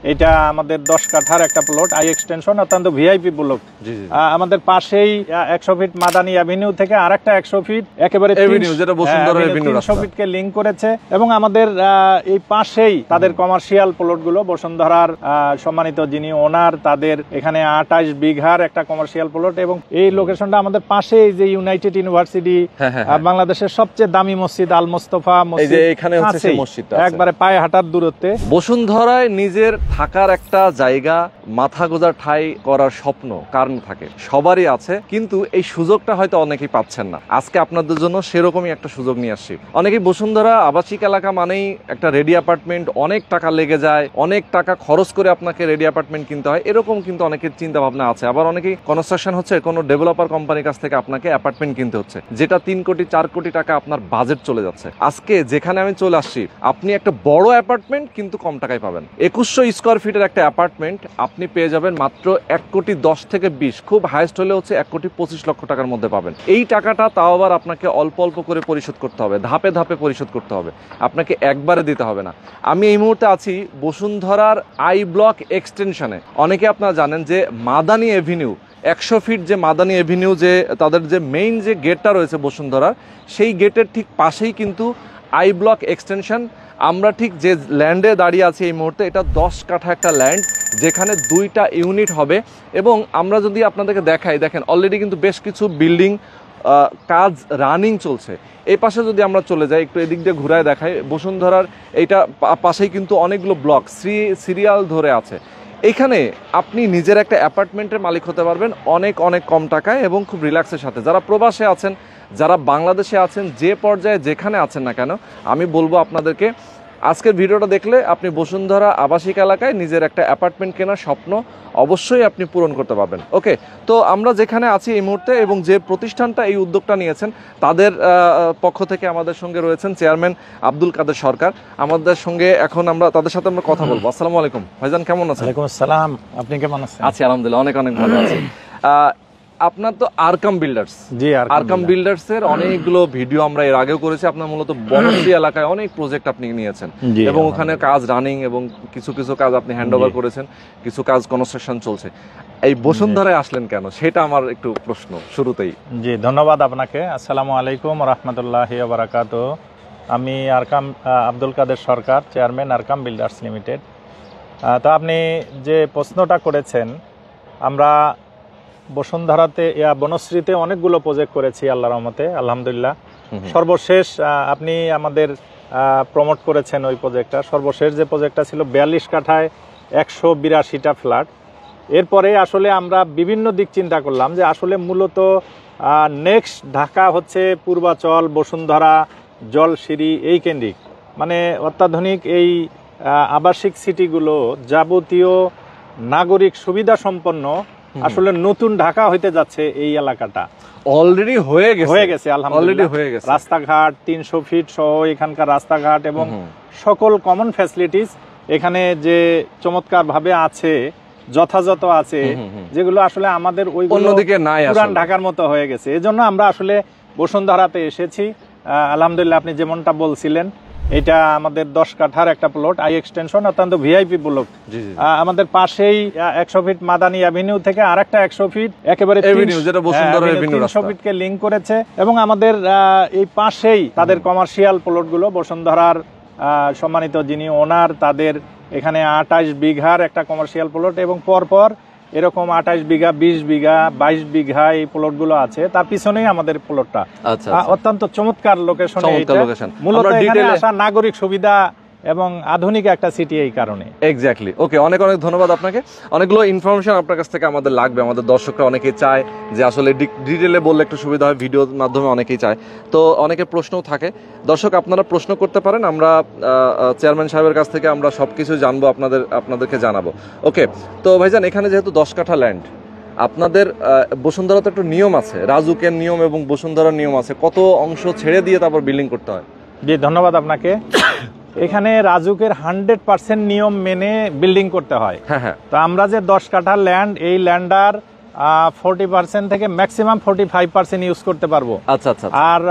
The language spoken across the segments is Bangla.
এটা আমাদের 10 কাঠার একটা প্লট, আই এক্সটেনশন, অত্যন্ত ভিআইপি প্লট। আমাদের পাশেই 100 ফিট মাদানী অ্যাভিনিউ থেকে আরেকটা 100 ফিট একেবারে 300 ফিটকে লিঙ্ক করেছে। এবং আমাদের এই পাশেই তাদের কমার্শিয়াল প্লট গুলো, বসুন্ধরার সম্মানিত যিনি ওনার, তাদের এখানে 28 বিঘার একটা কমার্শিয়াল প্লট। এবং এই লোকেশনটা আমাদের পাশেই যে ইউনাইটেড ইউনিভার্সিটি, বাংলাদেশের সবচেয়ে দামি মসজিদ আল মোস্তফা মসজিদ, একবারে পায়ে হাঁটার দূরত্বে। বসুন্ধরায় নিজের থাকার একটা জায়গা, মাথা গোজার ঠাঁই করার স্বপ্ন কার থাকে? সবারই আছে, কিন্তু এই সুযোগটা হয়তো অনেকেই পাচ্ছেন না। আজকে আপনাদের জন্য সেরকমই একটা সুযোগ নিয়ে আসছি। অনেকেই বসুন্ধরা আবাসিক এলাকা মানেই একটা রেডি অ্যাপার্টমেন্ট, অনেক টাকা লেগে যায়, অনেক টাকা খরচ করে আপনাকে রেডি অ্যাপার্টমেন্ট কিনতে হয়, এরকম কিন্তু অনেকের চিন্তা ভাবনা আছে। আবার অনেকেই কনস্ট্রাকশন হচ্ছে, কোনো ডেভেলপার কোম্পানির কাছ থেকে আপনাকে অ্যাপার্টমেন্ট কিনতে হচ্ছে, যেটা 3 কোটি 4 কোটি টাকা আপনার বাজেট চলে যাচ্ছে। আজকে যেখানে আমি চলে আসছি, আপনি একটা বড় অ্যাপার্টমেন্ট কিন্তু কম টাকায় পাবেন। 2100 স্কোয়ার ফিটের একটা অ্যাপার্টমেন্ট আপনি পেয়ে যাবেন মাত্র 1 কোটি 10 থেকে 20, খুব হাইস্ট হলে হচ্ছে 1 কোটি 25 লক্ষ টাকার মধ্যে পাবেন। এই টাকাটা তাও আবার আপনাকে অল্প অল্প করে পরিশোধ করতে হবে, ধাপে ধাপে পরিশোধ করতে হবে, আপনাকে একবারে দিতে হবে না। আমি এই মুহূর্তে আছি বসুন্ধরার আই ব্লক এক্সটেনশনে। অনেকে আপনারা জানেন যে মাদানী এভিনিউ, 100 ফিট যে মাদানী এভিনিউ, যে তাদের যে মেইন যে গেটটা রয়েছে বসুন্ধরার, সেই গেটের ঠিক পাশেই কিন্তু আই ব্লক এক্সটেনশন। আমরা ঠিক যে ল্যান্ডে দাঁড়িয়ে আছি এই মুহূর্তে, এটা 10 কাঠা একটা ল্যান্ড, যেখানে 2টা ইউনিট হবে। এবং আমরা যদি আপনাদেরকে দেখাই, দেখেন অলরেডি কিন্তু বেশ কিছু বিল্ডিং কাজ রানিং চলছে। এই পাশে যদি আমরা চলে যাই, একটু এদিক দিয়ে ঘুরায় দেখাই, বসুন্ধরার এইটা পাশেই কিন্তু অনেকগুলো ব্লক সিরিয়াল ধরে আছে। এইখানে আপনি নিজের একটা অ্যাপার্টমেন্টের মালিক হতে পারবেন অনেক অনেক কম টাকায় এবং খুব রিল্যাক্সের সাথে। যারা প্রবাসে আছেন, যারা বাংলাদেশে আছেন, যে পর্যায়ে যেখানে আছেন না কেন, আমি বলবো আপনাদেরকে আজকের ভিডিওটা দেখলে আপনি বসুন্ধরা আবাসিক এলাকায় নিজের একটা অ্যাপার্টমেন্ট কেনার স্বপ্ন অবশ্যই আপনি পূরণ করতে পারবেন। ওকে, তো আমরা যেখানে আছি এই মুহূর্তে এবং যে প্রতিষ্ঠানটা এই উদ্যোগটা নিয়েছেন, তাদের পক্ষ থেকে আমাদের সঙ্গে রয়েছেন চেয়ারম্যান আব্দুল কাদের সরকার। আমাদের সঙ্গে এখন আমরা তাদের সাথে আমরা কথা বলবো। আসসালামু আলাইকুম ভাইজান, কেমন আছেন? ওয়ালাইকুম আসসালাম, আপনি কেমন আছেন? আছি আলহামদুলিল্লাহ, অনেক অনেক ভালো আছি। আপনার তো আরকাম বিল্ডার্স, আরকাম বিল্ডার্স এর অনেকগুলো ভিডিও আমরা এর আগেও করেছি। আপনার মূলত বনশ্রী এলাকায় অনেক প্রজেক্ট আপনি নিয়েছেন এবং ওখানে কাজ রানিং এবং কিছু কিছু কাজ আপনি হ্যান্ড ওভার করেছেন, কিছু কাজ কনস্ট্রাকশন চলছে। এই বসুন্ধরায় আসলেন কেন, সেটা আমার একটু প্রশ্ন শুরুতেই। জি, ধন্যবাদ আপনাকে। আসসালামু আলাইকুম রাহমাতুল্লাহি ওয়া বারাকাতুহু। আমি আরকাম আব্দুল কাদের সরকার, চেয়ারম্যান আরকাম বিল্ডার্স লিমিটেড। তো আপনি যে প্রশ্নটা করেছেন, আমরা বসুন্ধরাতে বনশ্রীতে অনেকগুলো প্রজেক্ট করেছি আল্লাহর রহমতে, আলহামদুলিল্লাহ। সর্বশেষ আপনি আমাদের প্রমোট করেছেন ওই প্রজেক্টটা। সর্বশেষ যে প্রজেক্টটা ছিল 42 কাঠায় 182টা ফ্ল্যাট। এরপরে আসলে আমরা বিভিন্ন দিক চিন্তা করলাম যে আসলে মূলত নেক্সট ঢাকা হচ্ছে পূর্বাচল, বসুন্ধরা, জলসিঁড়ি, এই কেন্দ্রিক, মানে অত্যাধুনিক এই আবাসিক সিটিগুলো যাবতীয় নাগরিক সুবিধা সম্পন্ন আসলে নতুন ঢাকা হইতে যাচ্ছে এই এলাকাটা। অলরেডি হয়ে গেছে আলহামদুলিল্লাহ। রাস্তাঘাট 300 ফিট সহ এখানকার রাস্তাঘাট এবং সকল কমন ফ্যাসিলিটিস এখানে যে চমৎকার ভাবে আছে, যথাযথ আছে, যেগুলো আসলে আমাদের ওই অন্যদিকে নাই, পুরান ঢাকার মতো হয়ে গেছে। এজন্য আমরা আসলে বসুন্ধরাতে এসেছি। আলহামদুলিল্লাহ, আপনি যেমনটা বলছিলেন, এটা আমাদের 10 কাঠার একটা প্লট, আই এক্সটেনশন, অত্যন্ত ভিআইপি প্লট। আমাদের পাশেই 100 ফিট মাদানী অ্যাভিনিউ থেকে আরেকটা 100 ফিট একেবারে 300 ফিটকে লিঙ্ক করেছে। এবং আমাদের এই পাশেই তাদের কমার্শিয়াল প্লট গুলো, বসুন্ধরার সম্মানিত যিনি ওনার, তাদের এখানে 28 বিঘার একটা কমার্শিয়াল প্লট এবং পরপর এরকম 28 বিঘা, 20 বিঘা, 22 বিঘা এই প্লট গুলো আছে। তার পিছনেই আমাদের প্লটটা। অত্যন্ত চমৎকার লোকেশন, মূলত এখানে আসা নাগরিক সুবিধা এবং আধুনিক একটা সিটি এই কারণে। এক্স্যাক্টলি। ওকে, অনেক অনেক ধন্যবাদ আপনাকে। অনেকগুলো ইনফরমেশন আপনার কাছ থেকে আমাদের লাগবে। আমাদের দর্শকরা অনেকেই চায় যে আসলে ডিটেলে বললে একটু সুবিধা হয়, ভিডিওর মাধ্যমে অনেকেই চায়, তো অনেকের প্রশ্নও থাকে। দর্শক, আপনারা প্রশ্ন করতে পারেন, আমরা চেয়ারম্যান সাহেবের কাছ থেকে আমরা সবকিছু জানবো, আপনাদেরকে জানাবো। ওকে, তো ভাইজান, এখানে যেহেতু 10 কাঠা ল্যান্ড, আপনাদের বসুন্ধরা তো একটু নিয়ম আছে, রাজুকের নিয়ম এবং বসুন্ধরার নিয়ম আছে, কত অংশ ছেড়ে দিয়ে তারপর বিল্ডিং করতে হয়? জি, ধন্যবাদ আপনাকে। এখানে রাজুকের 100% নিয়ম মেনে বিল্ডিং করতে হয়। তো আমরা যে 10 কাঠা ল্যান্ড, এই ল্যান্ডার 40% থেকে ম্যাক্সিমাম 45% ইউজ করতে পারবো। আচ্ছা আচ্ছা। আর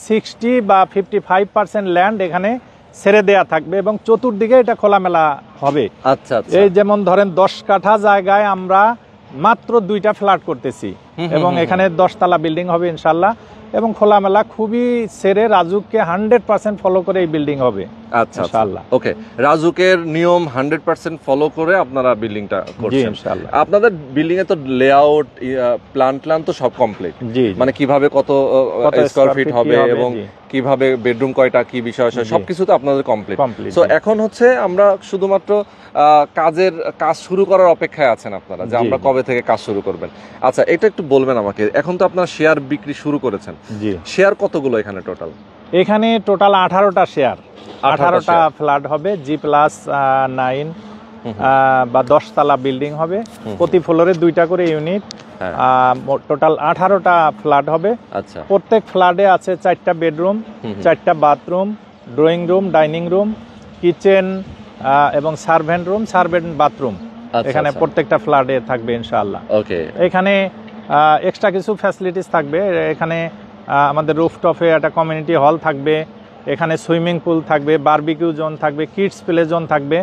60 বা 55% ল্যান্ড এখানে ছেড়ে দেয়া থাকবে এবং চতুর্দিকে এটা খোলামেলা হবে। আচ্ছা আচ্ছা। এই যেমন ধরেন 10 কাঠা জায়গায় আমরা মাত্র 2টা ফ্ল্যাট করতেছি এবং এখানে 10 তলা বিল্ডিং হবে ইনশাল্লাহ, এবং খোলামেলা খুবই ছেড়ে রাজুককে 100% ফলো করে এই বিল্ডিং হবে আচ্ছা ইনশাআল্লাহ। ওকে, রাজুকের নিয়ম 100% ফলো করে আপনারা বিল্ডিংটা জি করছেন ইনশাআল্লাহ। আপনাদের বিল্ডিং এ তো লেআউট প্ল্যান তো সব কমপ্লিট, জি মানে কিভাবে কত স্কয়ার ফিট হবে এবং জি। কিভাবে বেডরুম কয়টা, কি বিষয় সবকিছু তো আপনাদের কমপ্লিট। কমপ্লিট। সো এখন হচ্ছে আমরা শুধুমাত্র কাজ শুরু করার অপেক্ষায় আছেন আপনারা, যে জি, আমরা জি। কবে থেকে কাজ শুরু করবেন। আচ্ছা, এটা একটু বলবেন আমাকে, এখন তো আপনারা শেয়ার বিক্রি শুরু করেছেন, জি শেয়ার কতগুলো এখানে টোটাল? এখানে টোটাল 18টা শেয়ার, 18টা শেয়ার। ফ্ল্যাট হবে, G+9 বা 10 তলা বিল্ডিং হবে, প্রতি ফ্লোরে 2টা করে ইউনিট, হ্যাঁ। টোটাল 18টা ফ্ল্যাট হবে। আচ্ছা প্রত্যেক ফ্ল্যাটে আছে 4টা বেডরুম, 4টা bathroom, drawing room, dining room, kitchen এবং সার্ভেন্ট রুম, সার্ভেন্ট বাথরুম আচ্ছা, এখানে আচ্ছা। প্রত্যেকটা ফ্ল্যাটে থাকবে ইনশাআল্লাহ। ওকে, এখানে এক্সট্রা কিছু ফ্যাসিলিটিস থাকবে। এখানে আমাদের রুফটপে একটা কমিউনিটি হল থাকবে, এখানে সুইমিং পুল থাকবে, বারবিকিউ জোন থাকবে, কিডস প্লে জোন থাকবে,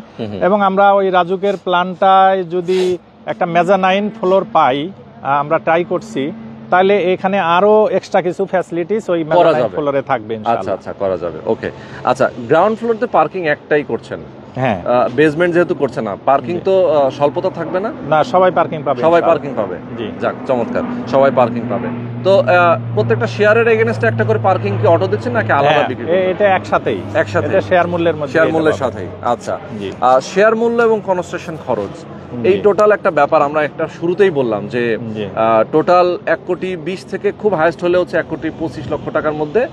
এবং আমরা ওই রাজুকের প্ল্যানটায় যদি একটা মেজানাইন ফ্লোর পাই, আমরা ট্রাই করছি, তাহলে এখানে আরো এক্সট্রা কিছু ফ্যাসিলিটিস ওই মেজানাইন ফ্লোরে থাকবে আচ্ছা ইনশাআল্লাহ। আচ্ছা, করা যাবে। ওকে, আচ্ছা, গ্রাউন্ড ফ্লোরতে পার্কিং একটাই করছেন, হ্যাঁ বেসমেন্ট যেহেতু করছেন না, পার্কিং তো স্বল্পতা থাকবে না? না, সবাই পার্কিং পাবে, সবাই ইনশাআল্লাহ। পার্কিং পাবে, জি যাক চমৎকার, সবাই পার্কিং পাবে। তো প্রত্যেকটা শেয়ারের এগেনস্টে একটা করে পার্কিং কি অটো দিচ্ছেন নাকি আলাদা হ্যাঁ, বিক্রি করবেন? এটা একসাথেই, একসাথে? এটা শেয়ার মূল্যের মধ্যে, শেয়ার এটা মূল্যের পাবে। সাথেই, আচ্ছা। জি শেয়ার মূল্য এবং কনস্ট্রাকশন খরচ, এই জি। টোটাল একটা ব্যাপার আমরা একটা শুরুতেই বললাম যে জি। টোটাল 1,20,00,000 থেকে খুব হাইয়েস্ট হলে হচ্ছে 1,25,00,000 টাকার মধ্যে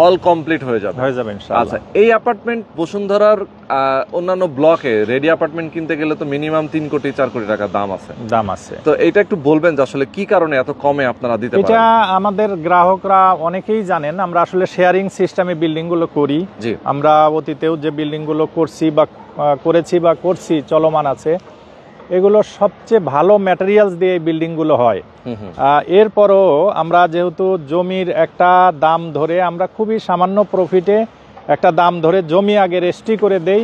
অল কমপ্লিট হয়ে যাবে। হয়ে যাবে ইনশাআল্লাহ। আচ্ছা, এই অ্যাপার্টমেন্ট বসুন্ধরার অন্যান্য ব্লকে রেডি অ্যাপার্টমেন্ট কিনতে গেলে তো মিনিমাম 3 কোটি 4 কোটি টাকা দাম আছে। দাম আছে। তো এটা একটু বলবেন যে আসলে কি কারণে এত কমে আপনারা দিতে এটা পারেন? আমাদের গ্রাহকরা অনেকেই জানেন, আমরা আসলে শেয়ারিং সিস্টেমে বিল্ডিং গুলো করি। জি, আমরা অতীতেও যে বিল্ডিং গুলো করছি বা করেছি বা করছি, চলমান আছে, এগুলো সবচেয়ে ভালো ম্যাটেরিয়ালস দিয়ে এই বিল্ডিং গুলো হয়। এরপরও আমরা যেহেতু জমির একটা দাম ধরে, আমরা খুবই সামান্য প্রফিটে একটা দাম ধরে জমি আগে রেজিস্ট্রি করে দেই,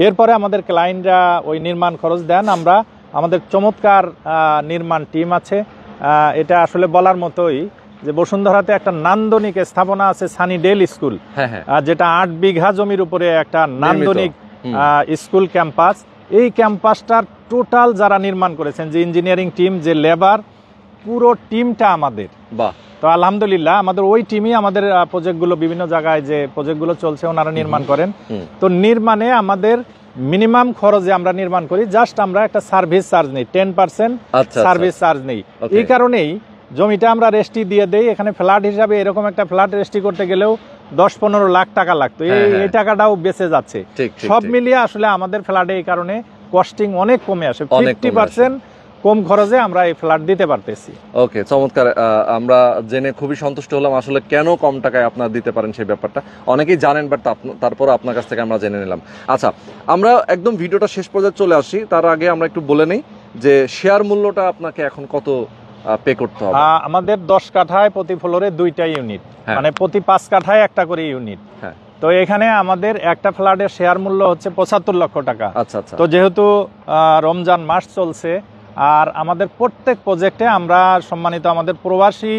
এরপরে আমাদের ক্লায়েন্টরা ওই নির্মাণ খরচ দেন। আমরা আমাদের চমৎকার নির্মাণ টিম আছে। এটা আসলে বলার মতোই যে বসুন্ধরাতে একটা নান্দনিক স্থাপনা আছে, সানিডেল স্কুল, হ্যাঁ হ্যাঁ, যেটা 8 বিঘা জমির উপরে একটা নান্দনিক স্কুল ক্যাম্পাস। এই ক্যাম্পাসটার টোটাল যারা নির্মাণ করেছেন, যে ইঞ্জিনিয়ারিং টিম, যে লেবার, পুরো টিমটা আমাদের। বাহ, তো আলহামদুলিল্লাহ আমাদের ওই টিমই আমাদের প্রজেক্টগুলো, বিভিন্ন জায়গায় যে প্রজেক্টগুলো চলছে ওনারা নির্মাণ করেন। তো নির্মাণে আমাদের মিনিমাম খরচে আমরা নির্মাণ করি, জাস্ট আমরা একটা সার্ভিস চার্জ নেই, 10% সার্ভিস চার্জ নেই। এই কারণেই জমিটা আমরা রেস্টি দিয়ে দেই। এখানে ফ্ল্যাট হিসাবে এরকম একটা ফ্ল্যাট রেস্টি করতে গেলেও 10-15 লাখ টাকা লাগতো, এই টাকাটাও বেঁচে যাচ্ছে। সব মিলিয়ে আসলে আমাদের ফ্ল্যাটে এই কারণে কস্টিং অনেক কমে আসে, 50% কম খরচে আমরা এই ফ্ল্যাট দিতে পারতেছি। ওকে, চমৎকার। আমরা জেনে খুবই সন্তুষ্ট হলাম আসলে কেন কম টাকায় আপনারা দিতে পারেন সেই ব্যাপারটা। অনেকেই জানেন, বাট তারপর আপনার কাছ থেকে আমরা জেনে নিলাম। আচ্ছা, আমরা একদম ভিডিওটা শেষ পর্যায়ে চলে আসি, তার আগে আমরা একটু বলে নেই যে শেয়ার মূল্যটা আপনাকে এখন কত পে করতে হবে? আমাদের 10 কাঠায় প্রতি ফ্লোরে 2টা ইউনিট, মানে প্রতি 5 কাঠায় একটা করে ইউনিট। হ্যাঁ, তো এখানে আমাদের একটা ফ্ল্যাটের শেয়ার মূল্য হচ্ছে 75 লক্ষ টাকা। আচ্ছা আচ্ছা। তো যেহেতু রমজান মাস চলছে, আর আমাদের প্রত্যেক প্রজেক্টে আমরা সম্মানিত আমাদের প্রবাসী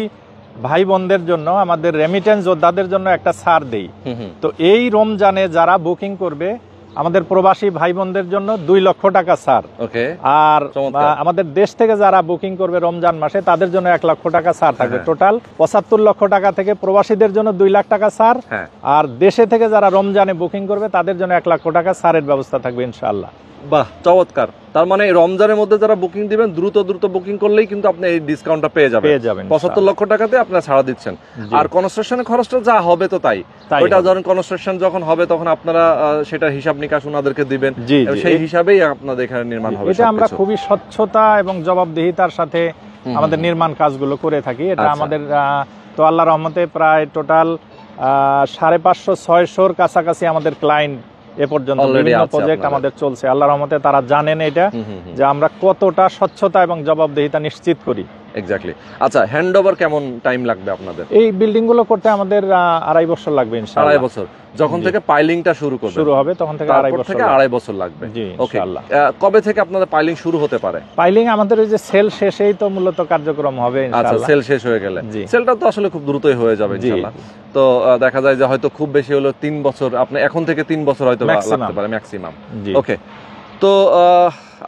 ভাই বোনদের জন্য, আমাদের রেমিটেন্স যোদ্ধাদের জন্য একটা ছাড় দেই। তো এই রমজানে যারা বুকিং করবে, আমাদের প্রবাসী ভাই বোনদের জন্য 2 লক্ষ টাকা ছাড়। ওকে, আর আমাদের দেশ থেকে যারা বুকিং করবে রমজান মাসে, তাদের জন্য 1 লক্ষ টাকা ছাড় থাকবে। টোটাল 75 লক্ষ টাকা থেকে প্রবাসীদের জন্য 2 লাখ টাকা ছাড়, আর দেশে থেকে যারা রমজানে বুকিং করবে তাদের জন্য 1 লক্ষ টাকা ছাড়ের ব্যবস্থা থাকবে ইনশাআল্লাহ। বাহ, চমৎকার। তার মানে রমজানের মধ্যে যারা বুকিং দিবেন, দ্রুত বুকিং করলেই কিন্তু আপনি এই ডিসকাউন্টটা পেয়ে যাবেন। 75 লক্ষ টাকাতে আপনারা ছাড়া দিচ্ছেন। আর কনস্ট্রাকশনের খরচটা যা হবে তো তাই, ওইটা ধরেন কনস্ট্রাকশন যখন হবে তখন আপনারা সেটা হিসাব নিকাশ ওনাদেরকে দিবেন, সেই হিসাবেই আপনাদের এখানে নির্মাণ হবে। এটা আমরা খুবই স্বচ্ছতা এবং জবাবদিহিতার সাথে আমাদের নির্মাণ কাজগুলো করে থাকি। এটা আমাদের তো আল্লাহর রহমতে প্রায় টোটাল 550-600 কাছাকাছি আমাদের ক্লায়েন্ট এ পর্যন্ত বিভিন্ন প্রজেক্ট আমাদের চলছে। আল্লাহর রহমতে তারা জানেন এটা, যে আমরা কতটা স্বচ্ছতা এবং জবাবদিহিতা নিশ্চিত করি। এক্স্যাক্টলি। আচ্ছা, হ্যান্ড ওভার কেমন টাইম লাগবে আপনাদের? এই বিল্ডিং গুলো করতে আমাদের 2.5 বছর লাগবে ইনশাআল্লাহ। 2.5 বছর যখন থেকে পাইলিংটা শুরু হবে তখন থেকে 2.5 বছর লাগবে। জি ওকে, ইনশাআল্লাহ। কবে থেকে আপনাদের পাইলিং শুরু হতে পারে? পাইলিং আমাদের ওই যে সেল শেষেই তো মূলত কার্যক্রম হবে আচ্ছা, ইনশাআল্লাহ। সেল শেষ হয়ে গেলে জি। সেলটা তো আসলে খুব দ্রুতই হয়ে যাবে জি। ইনশাআল্লাহ। তো দেখা যায় যে হয়তো খুব বেশি হলো 3 বছর, আপনি এখন থেকে 3 বছর হয়তো Maximum। লাগতে পারে ম্যাক্সিমাম। জি। ওকে, তো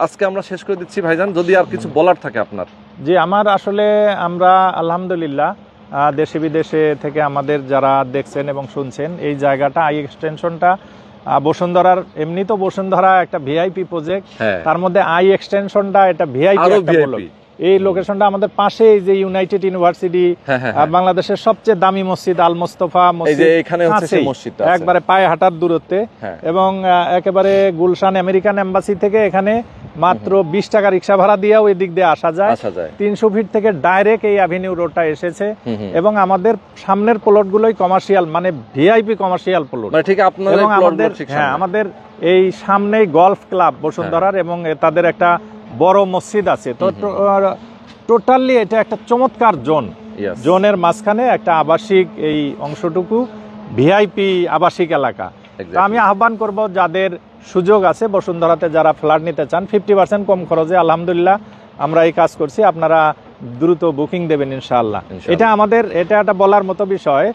আজকে আমরা শেষ করে দিচ্ছি ভাইজান, যদি আর কিছু বলার থাকে আপনার। জি, আমার আসলে আমরা আলহামদুলিল্লাহ দেশে বিদেশে থেকে আমাদের যারা দেখছেন এবং শুনছেন, এই জায়গাটা আই এক্সটেনশনটা বসুন্ধরার, এমনি তো বসুন্ধরা একটা ভিআইপি প্রজেক্ট, হ্যাঁ, তার মধ্যে আই এক্সটেনশনটা এটা ভিআইপি আরো একটা VIP। ব্লক। এই লোকেশনটা আমাদের পাশে, এই যে ইউনাইটেড ইউনিভার্সিটি, হ্যাঁ, হ্যাঁ, বাংলাদেশের সবচেয়ে দামি মসজিদ আল মোস্তফা এই যে মসজিদ, এখানে হচ্ছে সেই কাছেই, মসজিদটা আছে। একবারে পায়ে হাঁটার দূরত্বে, হ্যাঁ। এবং একেবারে গুলশান আমেরিকান এম্বাসি থেকে এখানে মাত্র 20 টাকা রিক্সা ভাড়া দিয়েও এদিক দিয়ে আসা যায়। 300 ফিট থেকে ডাইরেক্ট এই অ্যাভিনিউ রোডটা এসেছে, এবং আমাদের সামনের প্লটগুলোই কমার্শিয়াল, মানে ভিআইপি কমার্শিয়াল প্লট। মানে ঠিক আপনাদের এবং প্লটগুলো আমাদের, ঠিক হ্যাঁ, সামনে। আমাদের এই সামনেই গলফ ক্লাব বসুন্ধরার, এবং তাদের একটা বড় মসজিদ আছে। তো টোটালি এটা একটা চমৎকার জোন। Yes. জোনের মাঝখানে একটা আবাসিক, এই অংশটুকু ভিআইপি আবাসিক এলাকা। Exactly. তো আমি আহ্বান করব, যাদের সুযোগ আছে বসুন্ধরাতে যারা ফ্ল্যাট নিতে চান 50% কম খরচে, আলহামদুলিল্লাহ আমরা এই কাজ করছি, আপনারা দ্রুত বুকিং দেবেন ইনশাআল্লাহ। এটা আমাদের, এটা একটা বলার মতো বিষয়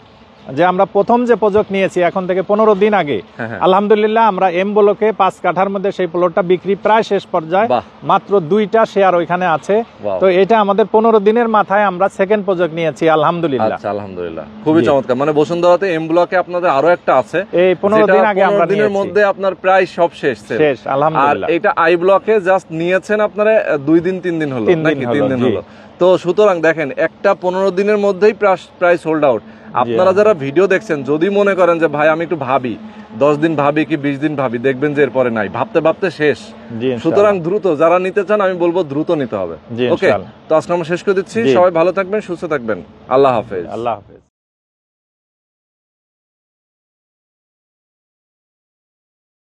যে আমরা প্রথম যে প্রজেক্ট নিয়েছি এখন থেকে 15 দিন আগে, হ্যাঁ। আলহামদুলিল্লাহ আমরা এম ব্লকে 5 কাঠার মধ্যে সেই প্লটটা বিক্রি প্রায় শেষ পর্যায়ে, বাহ। মাত্র 2টা শেয়ার ওইখানে আছে। Wow. তো এটা আমাদের 15 দিনের মাথায় আমরা সেকেন্ড প্রজেক্ট নিয়েছি আলহামদুলিল্লাহ। আচ্ছা, আলহামদুলিল্লাহ, খুবই জি। চমৎকার। মানে বসুন্ধরাতে এম ব্লকে আপনাদের আরো একটা আছে, এই 15 দিন আগে আমরা 15 দিনের নিয়েছি। মধ্যে আপনার প্রায় সব শেষ sale। শেষ আর আলহামদুলিল্লাহ। এটা আই ব্লকে জাস্ট নিয়েছেন আপনারা 2 দিন 3 দিন হলো 3 দিন নাকি? 3 দিন জি। হলো। তো সুতরাং দেখেন, একটা 15 দিনের মধ্যেই প্রায় সোল্ড আউট। আপনারা যারা ভিডিও দেখছেন, যদি মনে করেন যে ভাই আমি একটু ভাবি, 10 দিন ভাবি কি 20 দিন ভাবি, দেখবেন যে এরপরে নাই, ভাবতে ভাবতে শেষ। জি, ইনশাআল্লাহ। সুতরাং দ্রুত যারা নিতে চান, আমি বলবো দ্রুত নিতে হবে। জি, ওকে, ইনশাআল্লাহ। তো আজকে আমরা শেষ করে দিচ্ছি। জি। সবাই ভালো থাকবেন, সুস্থ থাকবেন। আল্লাহ হাফেজ। আল্লাহ হাফেজ।